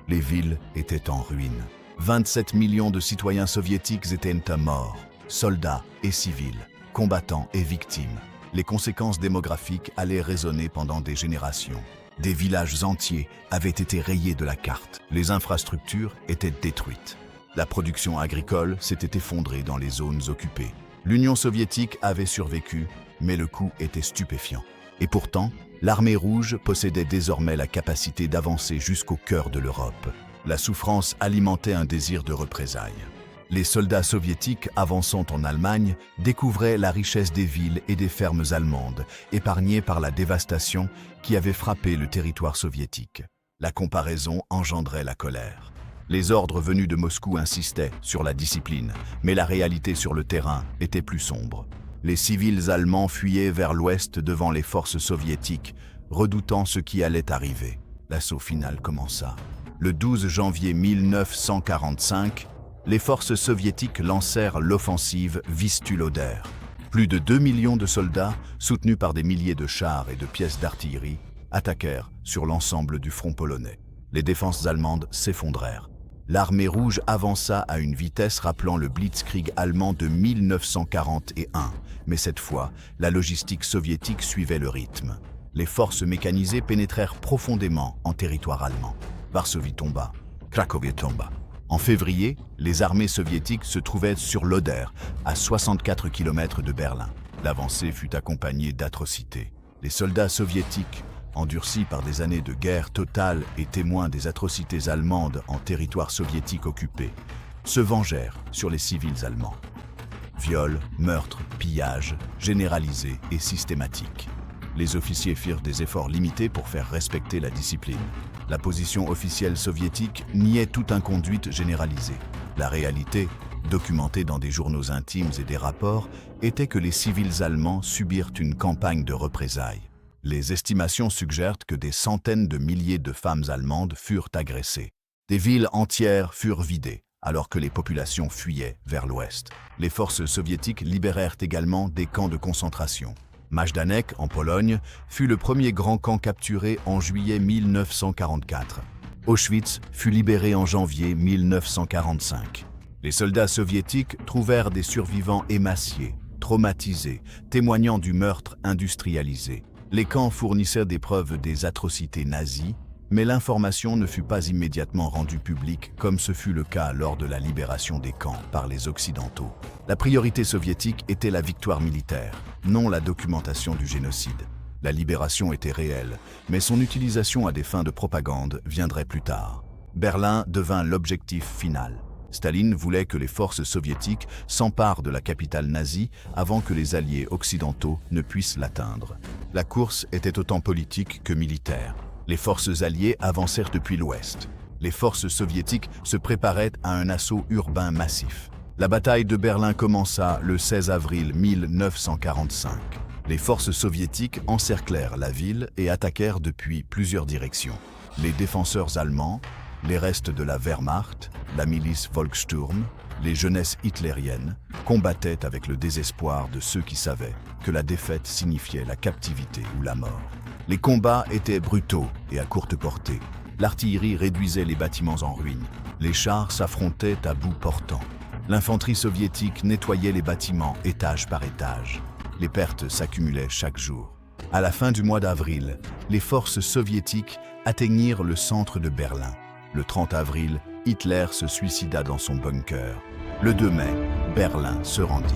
Les villes étaient en ruine. 27 millions de citoyens soviétiques étaient morts, soldats et civils, combattants et victimes. Les conséquences démographiques allaient résonner pendant des générations. Des villages entiers avaient été rayés de la carte. Les infrastructures étaient détruites. La production agricole s'était effondrée dans les zones occupées. L'Union soviétique avait survécu, mais le coup était stupéfiant. Et pourtant, l'armée rouge possédait désormais la capacité d'avancer jusqu'au cœur de l'Europe. La souffrance alimentait un désir de représailles. Les soldats soviétiques avançant en Allemagne découvraient la richesse des villes et des fermes allemandes, épargnées par la dévastation qui avait frappé le territoire soviétique. La comparaison engendrait la colère. Les ordres venus de Moscou insistaient sur la discipline, mais la réalité sur le terrain était plus sombre. Les civils allemands fuyaient vers l'ouest devant les forces soviétiques, redoutant ce qui allait arriver. L'assaut final commença. Le 12 janvier 1945, les forces soviétiques lancèrent l'offensive Vistule-Oder. Plus de 2 millions de soldats, soutenus par des milliers de chars et de pièces d'artillerie, attaquèrent sur l'ensemble du front polonais. Les défenses allemandes s'effondrèrent. L'armée rouge avança à une vitesse rappelant le Blitzkrieg allemand de 1941, mais cette fois, la logistique soviétique suivait le rythme. Les forces mécanisées pénétrèrent profondément en territoire allemand. Varsovie tomba, Cracovie tomba. En février, les armées soviétiques se trouvaient sur l'Oder, à 64 km de Berlin. L'avancée fut accompagnée d'atrocités. Les soldats soviétiques, endurcis par des années de guerre totale et témoins des atrocités allemandes en territoire soviétique occupé, se vengèrent sur les civils allemands. Viols, meurtres, pillages, généralisés et systématiques. Les officiers firent des efforts limités pour faire respecter la discipline. La position officielle soviétique niait toute inconduite généralisée. La réalité, documentée dans des journaux intimes et des rapports, était que les civils allemands subirent une campagne de représailles. Les estimations suggèrent que des centaines de milliers de femmes allemandes furent agressées. Des villes entières furent vidées, alors que les populations fuyaient vers l'ouest. Les forces soviétiques libérèrent également des camps de concentration. Majdanek, en Pologne, fut le premier grand camp capturé en juillet 1944. Auschwitz fut libéré en janvier 1945. Les soldats soviétiques trouvèrent des survivants émaciés, traumatisés, témoignant du meurtre industrialisé. Les camps fournissaient des preuves des atrocités nazies, Mais l'information ne fut pas immédiatement rendue publique comme ce fut le cas lors de la libération des camps par les Occidentaux. La priorité soviétique était la victoire militaire, non la documentation du génocide. La libération était réelle, mais son utilisation à des fins de propagande viendrait plus tard. Berlin devint l'objectif final. Staline voulait que les forces soviétiques s'emparent de la capitale nazie avant que les alliés occidentaux ne puissent l'atteindre. La course était autant politique que militaire. Les forces alliées avancèrent depuis l'ouest. Les forces soviétiques se préparaient à un assaut urbain massif. La bataille de Berlin commença le 16 avril 1945. Les forces soviétiques encerclèrent la ville et attaquèrent depuis plusieurs directions. Les défenseurs allemands, les restes de la Wehrmacht, la milice Volkssturm, les jeunesses hitlériennes combattaient avec le désespoir de ceux qui savaient que la défaite signifiait la captivité ou la mort. Les combats étaient brutaux et à courte portée. L'artillerie réduisait les bâtiments en ruine. Les chars s'affrontaient à bout portant. L'infanterie soviétique nettoyait les bâtiments étage par étage. Les pertes s'accumulaient chaque jour. À la fin du mois d'avril, les forces soviétiques atteignirent le centre de Berlin. Le 30 avril, Hitler se suicida dans son bunker. Le 2 mai, Berlin se rendit.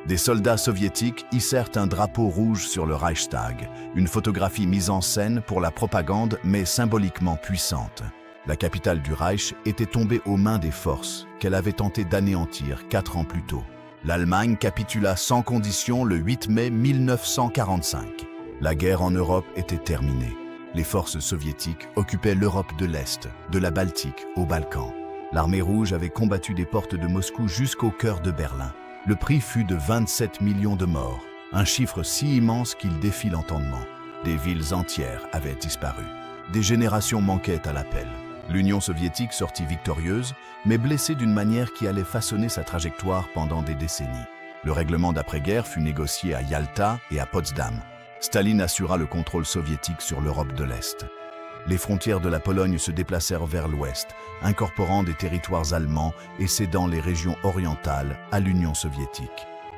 Des soldats soviétiques hissèrent un drapeau rouge sur le Reichstag, une photographie mise en scène pour la propagande mais symboliquement puissante. La capitale du Reich était tombée aux mains des forces qu'elle avait tenté d'anéantir 4 ans plus tôt. L'Allemagne capitula sans condition le 8 mai 1945. La guerre en Europe était terminée. Les forces soviétiques occupaient l'Europe de l'Est, de la Baltique aux Balkans. L'armée rouge avait combattu des portes de Moscou jusqu'au cœur de Berlin. Le prix fut de 27 millions de morts, un chiffre si immense qu'il défie l'entendement. Des villes entières avaient disparu. Des générations manquaient à l'appel. L'Union soviétique sortit victorieuse, mais blessée d'une manière qui allait façonner sa trajectoire pendant des décennies. Le règlement d'après-guerre fut négocié à Yalta et à Potsdam. Staline assura le contrôle soviétique sur l'Europe de l'Est. Les frontières de la Pologne se déplacèrent vers l'ouest, incorporant des territoires allemands et cédant les régions orientales à l'Union soviétique.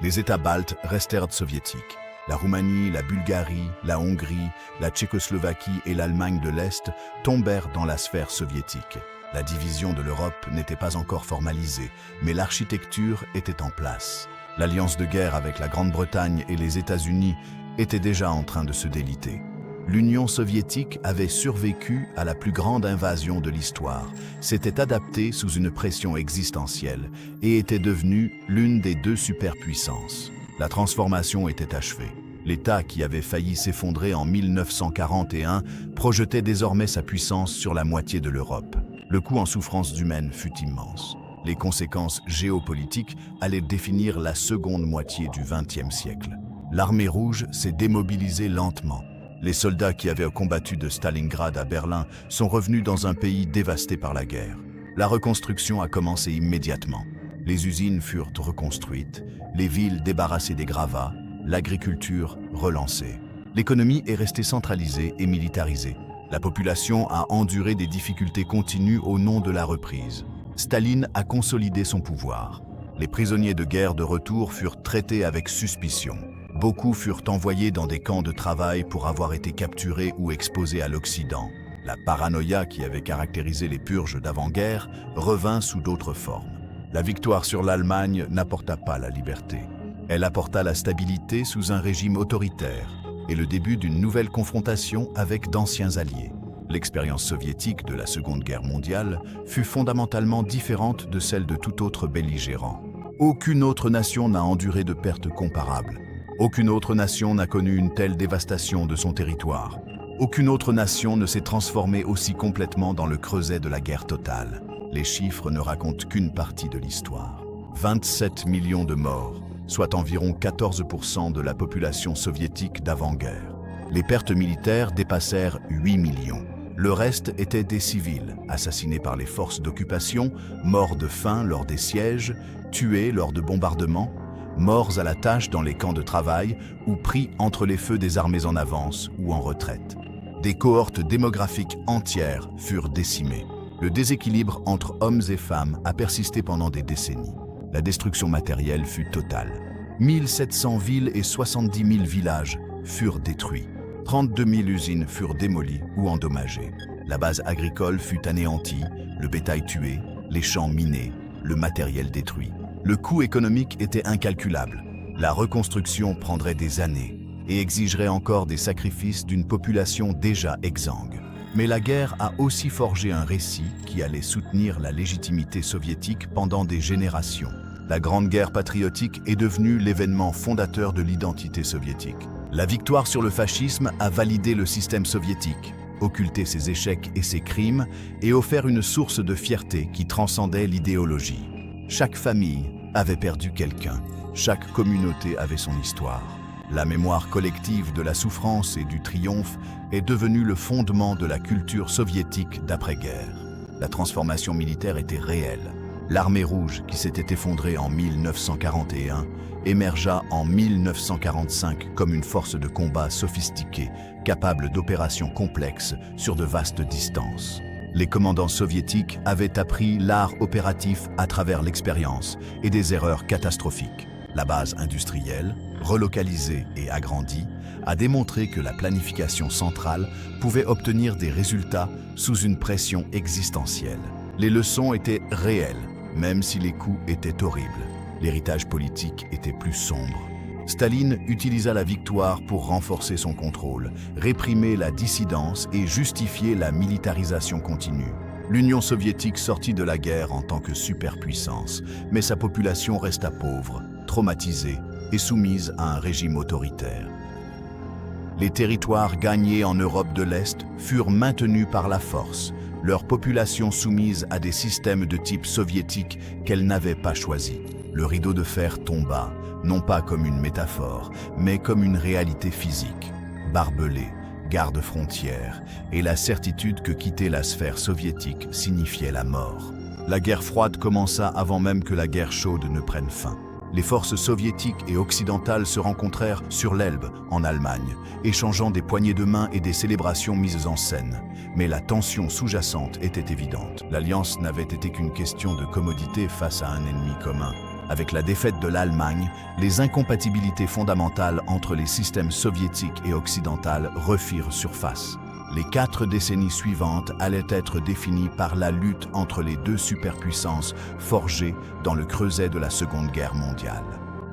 Les États baltes restèrent soviétiques. La Roumanie, la Bulgarie, la Hongrie, la Tchécoslovaquie et l'Allemagne de l'Est tombèrent dans la sphère soviétique. La division de l'Europe n'était pas encore formalisée, mais l'architecture était en place. L'alliance de guerre avec la Grande-Bretagne et les États-Unis était déjà en train de se déliter. L'Union soviétique avait survécu à la plus grande invasion de l'histoire, s'était adaptée sous une pression existentielle et était devenue l'une des 2 superpuissances. La transformation était achevée. L'État qui avait failli s'effondrer en 1941 projetait désormais sa puissance sur la moitié de l'Europe. Le coût en souffrances humaines fut immense. Les conséquences géopolitiques allaient définir la seconde moitié du XXe siècle. L'armée rouge s'est démobilisée lentement. Les soldats qui avaient combattu de Stalingrad à Berlin sont revenus dans un pays dévasté par la guerre. La reconstruction a commencé immédiatement. Les usines furent reconstruites, les villes débarrassées des gravats, l'agriculture relancée. L'économie est restée centralisée et militarisée. La population a enduré des difficultés continues au nom de la reprise. Staline a consolidé son pouvoir. Les prisonniers de guerre de retour furent traités avec suspicion. Beaucoup furent envoyés dans des camps de travail pour avoir été capturés ou exposés à l'Occident. La paranoïa qui avait caractérisé les purges d'avant-guerre revint sous d'autres formes. La victoire sur l'Allemagne n'apporta pas la liberté. Elle apporta la stabilité sous un régime autoritaire et le début d'une nouvelle confrontation avec d'anciens alliés. L'expérience soviétique de la Seconde Guerre mondiale fut fondamentalement différente de celle de tout autre belligérant. Aucune autre nation n'a enduré de pertes comparables. Aucune autre nation n'a connu une telle dévastation de son territoire. Aucune autre nation ne s'est transformée aussi complètement dans le creuset de la guerre totale. Les chiffres ne racontent qu'une partie de l'histoire. 27 millions de morts, soit environ 14% de la population soviétique d'avant-guerre. Les pertes militaires dépassèrent 8 millions. Le reste était des civils, assassinés par les forces d'occupation, morts de faim lors des sièges, tués lors de bombardements, morts à la tâche dans les camps de travail ou pris entre les feux des armées en avance ou en retraite. Des cohortes démographiques entières furent décimées. Le déséquilibre entre hommes et femmes a persisté pendant des décennies. La destruction matérielle fut totale. 1700 villes et 70 000 villages furent détruits. 32 000 usines furent démolies ou endommagées. La base agricole fut anéantie, le bétail tué, les champs minés, le matériel détruit. Le coût économique était incalculable. La reconstruction prendrait des années et exigerait encore des sacrifices d'une population déjà exsangue. Mais la guerre a aussi forgé un récit qui allait soutenir la légitimité soviétique pendant des générations. La Grande Guerre patriotique est devenue l'événement fondateur de l'identité soviétique. La victoire sur le fascisme a validé le système soviétique, occulté ses échecs et ses crimes et offert une source de fierté qui transcendait l'idéologie. Chaque famille avait perdu quelqu'un, chaque communauté avait son histoire. La mémoire collective de la souffrance et du triomphe est devenue le fondement de la culture soviétique d'après-guerre. La transformation militaire était réelle. L'armée rouge, qui s'était effondrée en 1941, émergea en 1945 comme une force de combat sophistiquée, capable d'opérations complexes sur de vastes distances. Les commandants soviétiques avaient appris l'art opératif à travers l'expérience et des erreurs catastrophiques. La base industrielle, relocalisée et agrandie, a démontré que la planification centrale pouvait obtenir des résultats sous une pression existentielle. Les leçons étaient réelles, même si les coûts étaient horribles. L'héritage politique était plus sombre. Staline utilisa la victoire pour renforcer son contrôle, réprimer la dissidence et justifier la militarisation continue. L'Union soviétique sortit de la guerre en tant que superpuissance, mais sa population resta pauvre, traumatisée et soumise à un régime autoritaire. Les territoires gagnés en Europe de l'Est furent maintenus par la force, leur population soumise à des systèmes de type soviétique qu'elle n'avait pas choisis. Le rideau de fer tomba, non pas comme une métaphore, mais comme une réalité physique. Barbelés, gardes-frontières et la certitude que quitter la sphère soviétique signifiait la mort. La guerre froide commença avant même que la guerre chaude ne prenne fin. Les forces soviétiques et occidentales se rencontrèrent sur l'Elbe, en Allemagne, échangeant des poignées de main et des célébrations mises en scène. Mais la tension sous-jacente était évidente. L'alliance n'avait été qu'une question de commodité face à un ennemi commun. Avec la défaite de l'Allemagne, les incompatibilités fondamentales entre les systèmes soviétiques et occidentaux refirent surface. Les 4 décennies suivantes allaient être définies par la lutte entre les deux superpuissances forgées dans le creuset de la Seconde Guerre mondiale.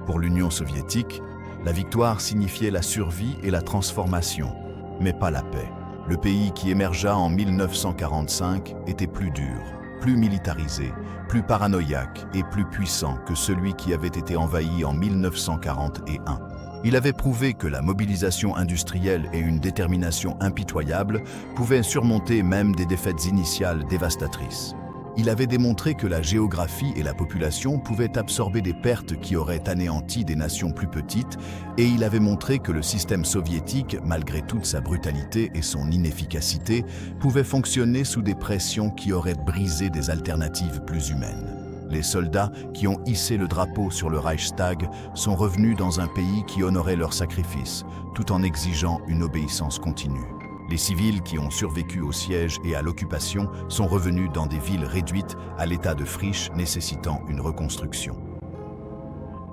Pour l'Union soviétique, la victoire signifiait la survie et la transformation, mais pas la paix. Le pays qui émergea en 1945 était plus dur, plus militarisé, plus paranoïaque et plus puissant que celui qui avait été envahi en 1941. Il avait prouvé que la mobilisation industrielle et une détermination impitoyable pouvaient surmonter même des défaites initiales dévastatrices. Il avait démontré que la géographie et la population pouvaient absorber des pertes qui auraient anéanti des nations plus petites, et il avait montré que le système soviétique, malgré toute sa brutalité et son inefficacité, pouvait fonctionner sous des pressions qui auraient brisé des alternatives plus humaines. Les soldats qui ont hissé le drapeau sur le Reichstag sont revenus dans un pays qui honorait leur sacrifice, tout en exigeant une obéissance continue. Les civils qui ont survécu au siège et à l'occupation sont revenus dans des villes réduites à l'état de friche nécessitant une reconstruction.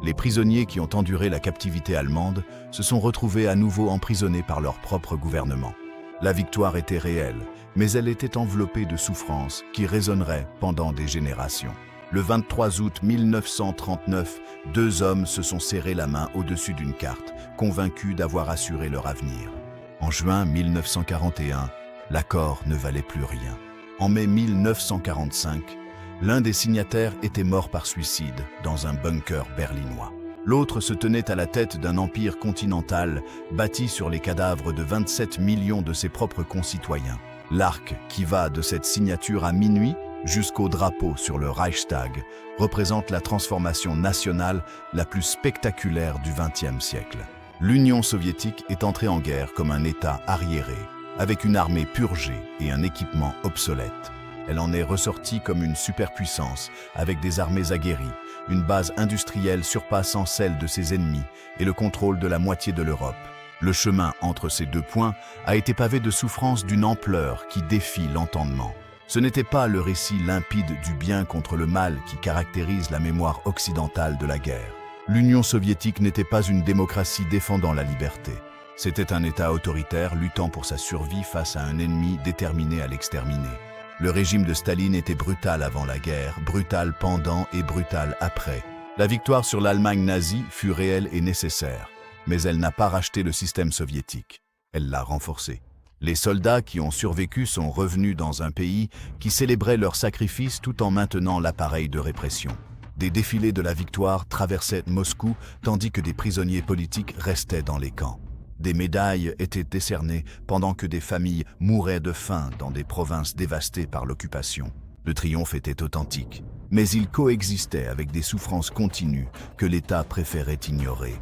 Les prisonniers qui ont enduré la captivité allemande se sont retrouvés à nouveau emprisonnés par leur propre gouvernement. La victoire était réelle, mais elle était enveloppée de souffrances qui résonneraient pendant des générations. Le 23 août 1939, 2 hommes se sont serrés la main au-dessus d'une carte, convaincus d'avoir assuré leur avenir. En juin 1941, l'accord ne valait plus rien. En mai 1945, l'un des signataires était mort par suicide dans un bunker berlinois. L'autre se tenait à la tête d'un empire continental bâti sur les cadavres de 27 millions de ses propres concitoyens. L'arc qui va de cette signature à minuit jusqu'au drapeau sur le Reichstag représente la transformation nationale la plus spectaculaire du XXe siècle. L'Union soviétique est entrée en guerre comme un État arriéré, avec une armée purgée et un équipement obsolète. Elle en est ressortie comme une superpuissance, avec des armées aguerries, une base industrielle surpassant celle de ses ennemis et le contrôle de la moitié de l'Europe. Le chemin entre ces 2 points a été pavé de souffrances d'une ampleur qui défie l'entendement. Ce n'était pas le récit limpide du bien contre le mal qui caractérise la mémoire occidentale de la guerre. L'Union soviétique n'était pas une démocratie défendant la liberté. C'était un État autoritaire luttant pour sa survie face à un ennemi déterminé à l'exterminer. Le régime de Staline était brutal avant la guerre, brutal pendant et brutal après. La victoire sur l'Allemagne nazie fut réelle et nécessaire, mais elle n'a pas racheté le système soviétique. Elle l'a renforcé. Les soldats qui ont survécu sont revenus dans un pays qui célébrait leur sacrifice tout en maintenant l'appareil de répression. Des défilés de la victoire traversaient Moscou tandis que des prisonniers politiques restaient dans les camps. Des médailles étaient décernées pendant que des familles mouraient de faim dans des provinces dévastées par l'occupation. Le triomphe était authentique, mais il coexistait avec des souffrances continues que l'État préférait ignorer.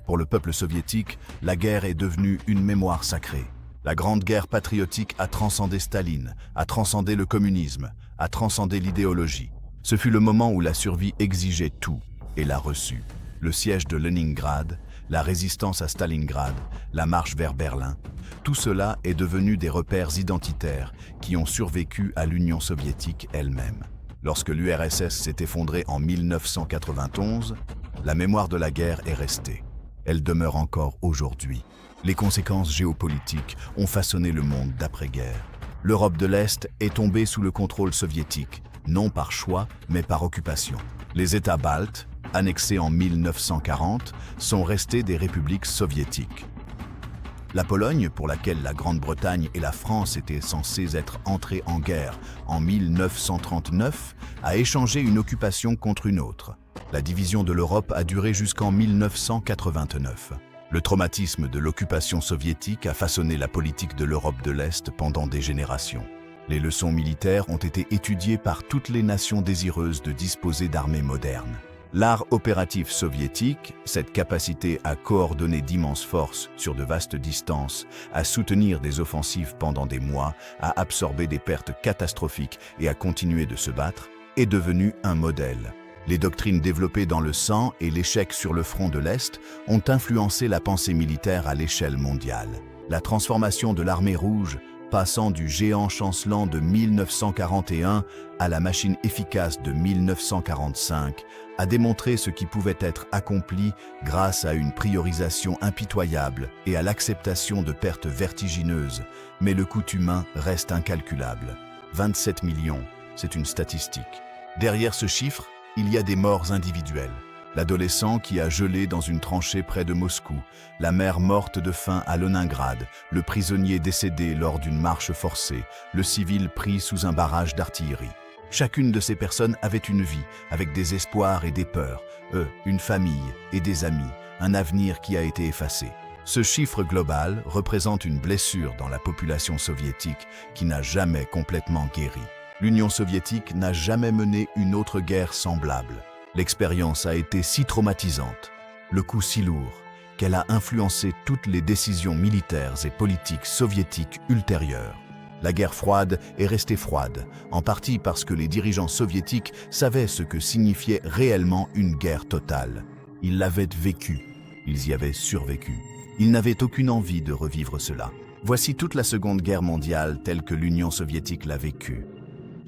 Pour le peuple soviétique, la guerre est devenue une mémoire sacrée. La Grande Guerre patriotique a transcendé Staline, a transcendé le communisme, a transcendé l'idéologie. Ce fut le moment où la survie exigeait tout et l'a reçu. Le siège de Leningrad, la résistance à Stalingrad, la marche vers Berlin, tout cela est devenu des repères identitaires qui ont survécu à l'Union soviétique elle-même. Lorsque l'URSS s'est effondrée en 1991, la mémoire de la guerre est restée. Elle demeure encore aujourd'hui. Les conséquences géopolitiques ont façonné le monde d'après-guerre. L'Europe de l'Est est tombée sous le contrôle soviétique, non par choix, mais par occupation. Les États baltes, annexés en 1940, sont restés des républiques soviétiques. La Pologne, pour laquelle la Grande-Bretagne et la France étaient censées être entrées en guerre en 1939, a échangé une occupation contre une autre. La division de l'Europe a duré jusqu'en 1989. Le traumatisme de l'occupation soviétique a façonné la politique de l'Europe de l'Est pendant des générations. Les leçons militaires ont été étudiées par toutes les nations désireuses de disposer d'armées modernes. L'art opératif soviétique, cette capacité à coordonner d'immenses forces sur de vastes distances, à soutenir des offensives pendant des mois, à absorber des pertes catastrophiques et à continuer de se battre, est devenu un modèle. Les doctrines développées dans le sang et l'échec sur le front de l'Est ont influencé la pensée militaire à l'échelle mondiale. La transformation de l'armée rouge, passant du géant chancelant de 1941 à la machine efficace de 1945, a démontré ce qui pouvait être accompli grâce à une priorisation impitoyable et à l'acceptation de pertes vertigineuses, mais le coût humain reste incalculable. 27 millions, c'est une statistique. Derrière ce chiffre, il y a des morts individuelles. L'adolescent qui a gelé dans une tranchée près de Moscou, la mère morte de faim à Leningrad, le prisonnier décédé lors d'une marche forcée, le civil pris sous un barrage d'artillerie. Chacune de ces personnes avait une vie, avec des espoirs et des peurs, une famille et des amis, un avenir qui a été effacé. Ce chiffre global représente une blessure dans la population soviétique qui n'a jamais complètement guéri. L'Union soviétique n'a jamais mené une autre guerre semblable. L'expérience a été si traumatisante, le coup si lourd, qu'elle a influencé toutes les décisions militaires et politiques soviétiques ultérieures. La guerre froide est restée froide, en partie parce que les dirigeants soviétiques savaient ce que signifiait réellement une guerre totale. Ils l'avaient vécue, ils y avaient survécu. Ils n'avaient aucune envie de revivre cela. Voici toute la Seconde Guerre mondiale telle que l'Union soviétique l'a vécue.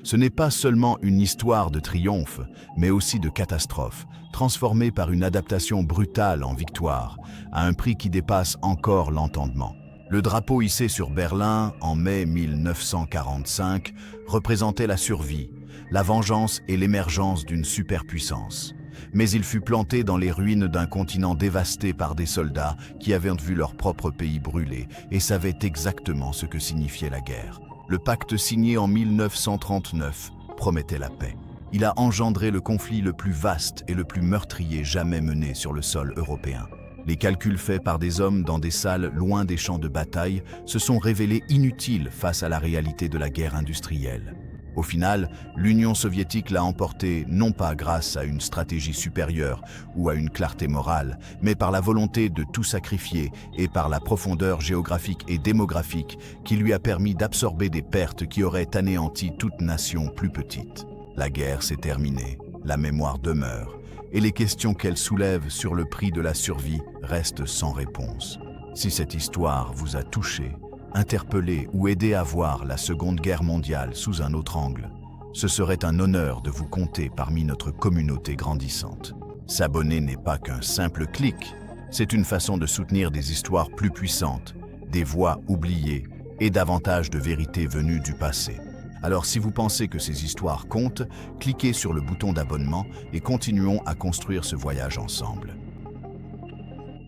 Ce n'est pas seulement une histoire de triomphe, mais aussi de catastrophe, transformée par une adaptation brutale en victoire, à un prix qui dépasse encore l'entendement. Le drapeau hissé sur Berlin en mai 1945 représentait la survie, la vengeance et l'émergence d'une superpuissance. Mais il fut planté dans les ruines d'un continent dévasté par des soldats qui avaient vu leur propre pays brûler et savaient exactement ce que signifiait la guerre. Le pacte signé en 1939 promettait la paix. Il a engendré le conflit le plus vaste et le plus meurtrier jamais mené sur le sol européen. Les calculs faits par des hommes dans des salles loin des champs de bataille se sont révélés inutiles face à la réalité de la guerre industrielle. Au final, l'Union soviétique l'a emporté non pas grâce à une stratégie supérieure ou à une clarté morale, mais par la volonté de tout sacrifier et par la profondeur géographique et démographique qui lui a permis d'absorber des pertes qui auraient anéanti toute nation plus petite. La guerre s'est terminée, la mémoire demeure, et les questions qu'elle soulève sur le prix de la survie restent sans réponse. Si cette histoire vous a touché, interpeller ou aider à voir la Seconde Guerre mondiale sous un autre angle, ce serait un honneur de vous compter parmi notre communauté grandissante. S'abonner n'est pas qu'un simple clic, C'est une façon de soutenir des histoires plus puissantes, des voix oubliées et davantage de vérités venues du passé. Alors si vous pensez que ces histoires comptent, cliquez sur le bouton d'abonnement et continuons à construire ce voyage ensemble.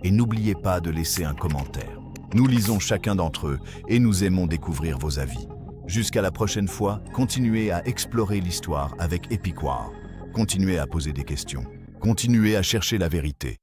Et n'oubliez pas de laisser un commentaire. Nous lisons chacun d'entre eux et nous aimons découvrir vos avis. Jusqu'à la prochaine fois, continuez à explorer l'histoire avec Epiquoire. Continuez à poser des questions. Continuez à chercher la vérité.